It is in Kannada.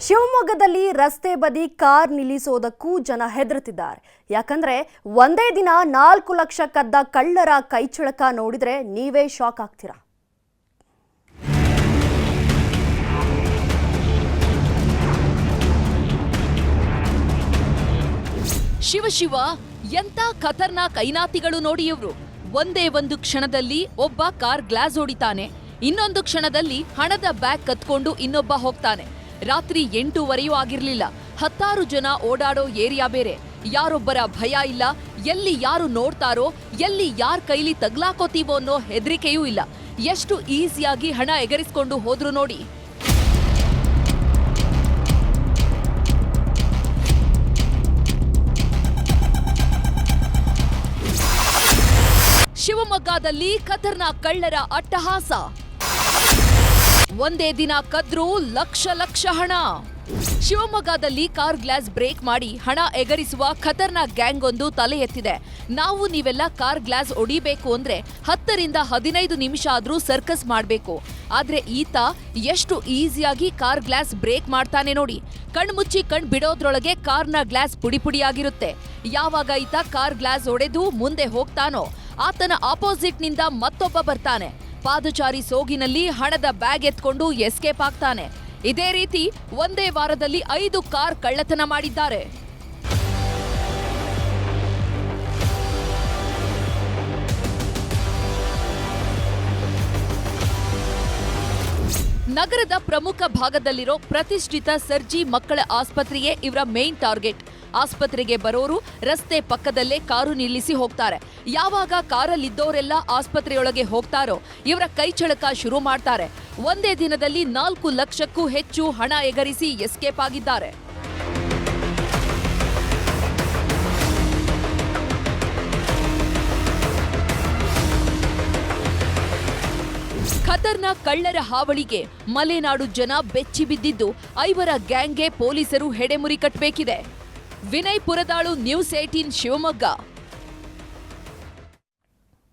ಶಿವಮೊಗ್ಗದಲ್ಲಿ ರಸ್ತೆ ಬದಿ ಕಾರ್ ನಿಲ್ಲಿಸೋದಕ್ಕೂ ಜನ ಹೆದರುತ್ತಿದ್ದಾರೆ. ಯಾಕಂದ್ರೆ ಒಂದೇ ದಿನ 4 ಲಕ್ಷ ಕದ್ದ ಕಳ್ಳರ ಕೈಚಳಕ ನೋಡಿದ್ರೆ ನೀವೇ ಶಾಕ್ ಆಗ್ತೀರಾ. ಶಿವ ಎಂತ ಖತರ್ನಾಕ್ ಐನಾತಿಗಳು ನೋಡಿ ಇವ್ರು. ಒಂದೇ ಒಂದು ಕ್ಷಣದಲ್ಲಿ ಒಬ್ಬ ಕಾರ್ ಗ್ಲಾಸ್ ಹೊಡಿತಾನೆ, ಇನ್ನೊಂದು ಕ್ಷಣದಲ್ಲಿ ಹಣದ ಬ್ಯಾಗ್ ಕತ್ಕೊಂಡು ಇನ್ನೊಬ್ಬ ಹೋಗ್ತಾನೆ. ರಾತ್ರಿ 8:15 ಆಗಿರ್ಲಿಲ್ಲ. 10 ಜನ ಓಡಾಡೋ ಏರಿಯಾ ಬೇರೆ. ಯಾರೊಬ್ಬರ ಭಯ ಇಲ್ಲ, ಎಲ್ಲಿ ಯಾರು ನೋಡ್ತಾರೋ, ಎಲ್ಲಿ ಯಾರ ಕೈಲಿ ತಗ್ಲಾಕೋತೀವೋ ಅನ್ನೋ ಹೆದರಿಕೆಯೂ ಇಲ್ಲ. ಎಷ್ಟು ಈಸಿಯಾಗಿ ಹಣ ಎಗರಿಸ್ಕೊಂಡು ಹೋದ್ರು ನೋಡಿ. ಶಿವಮೊಗ್ಗದಲ್ಲಿ ಖತರ್ನಾಕ್ ಕಳ್ಳರ ಅಟ್ಟಹಾಸ. ಒಂದೇ ದಿನ ಕದ್ರು ಲಕ್ಷ ಹಣ. ಶಿವಮೊಗ್ಗದಲ್ಲಿ ಕಾರ್ ಗ್ಲಾಸ್ ಬ್ರೇಕ್ ಮಾಡಿ ಹಣ ಎಗರಿಸುವ ಖತರ್ನಾಕ್ ಗ್ಯಾಂಗ್ ಒಂದು ತಲೆ ಎತ್ತಿದೆ. ನಾವು ನೀವೆಲ್ಲ ಕಾರ್ ಗ್ಲಾಸ್ ಒಡಿಬೇಕು ಅಂದ್ರೆ 10 ರಿಂದ 15 ನಿಮಿಷ ಆದ್ರೂ ಸರ್ಕಸ್ ಮಾಡ್ಬೇಕು. ಆದ್ರೆ ಈತ ಎಷ್ಟು ಈಸಿಯಾಗಿ ಕಾರ್ ಗ್ಲಾಸ್ ಬ್ರೇಕ್ ಮಾಡ್ತಾನೆ ನೋಡಿ. ಕಣ್ಮುಚ್ಚಿ ಕಣ್ ಬಿಡೋದ್ರೊಳಗೆ ಕಾರ್ನ ಗ್ಲಾಸ್ ಪುಡಿಯಾಗಿರುತ್ತೆ. ಯಾವಾಗ ಈತ ಕಾರ್ ಗ್ಲಾಸ್ ಒಡೆದು ಮುಂದೆ ಹೋಗ್ತಾನೋ ಆತನ ಆಪೋಸಿಟ್ ನಿಂದ ಮತ್ತೊಬ್ಬ ಬರ್ತಾನೆ. ಪಾದಚಾರಿ ಸೋಗಿನಲ್ಲಿ ಹಣದ ಬ್ಯಾಗ್ ಎತ್ಕೊಂಡು ಎಸ್ಕೇಪ್ ಆಗ್ತಾನೆ. ಇದೇ ರೀತಿ ಒಂದೇ ವಾರದಲ್ಲಿ 5 ಕಾರ್ ಕಳ್ಳತನ ಮಾಡಿದ್ದಾರೆ. ನಗರದ ಪ್ರಮುಖ ಭಾಗದಲ್ಲಿರೋ ಪ್ರತಿಷ್ಠಿತ ಸರ್ಜಿ ಮಕ್ಕಳ ಆಸ್ಪತ್ರೆಯೇ ಇವರ ಮೇನ್ ಟಾರ್ಗೆಟ್. ಆಸ್ಪತ್ರೆಗೆ ಬರೋರು ರಸ್ತೆ ಪಕ್ಕದಲ್ಲೇ ಕಾರು ನಿಲ್ಲಿಸಿ ಹೋಗ್ತಾರೆ. ಯಾವಾಗ ಕಾರಲ್ಲಿದ್ದವರೆಲ್ಲ ಆಸ್ಪತ್ರೆಯೊಳಗೆ ಹೋಗ್ತಾರೋ ಇವರ ಕೈಚಳಕ ಶುರು ಮಾಡ್ತಾರೆ. ಒಂದೇ ದಿನದಲ್ಲಿ 4 ಲಕ್ಷಕ್ಕೂ ಹೆಚ್ಚು ಹಣ ಎಗರಿಸಿ ಎಸ್ಕೇಪ್ ಆಗಿದ್ದಾರೆ. ಖತರ್ನಾಕ್ ಕಳ್ಳರ ಹಾವಳಿಗೆ ಮಲೆನಾಡು ಜನ ಬೆಚ್ಚಿ ಬಿದ್ದಿದ್ದು 5 ಗ್ಯಾಂಗ್ಗೆ ಪೊಲೀಸರು ಹೆಡೆಮುರಿ ಕಟ್ಟಬೇಕಿದೆ. ವಿನಯ್ ಪುರದಾಳು, ನ್ಯೂಸ್ 18 ಶಿವಮೊಗ್ಗ.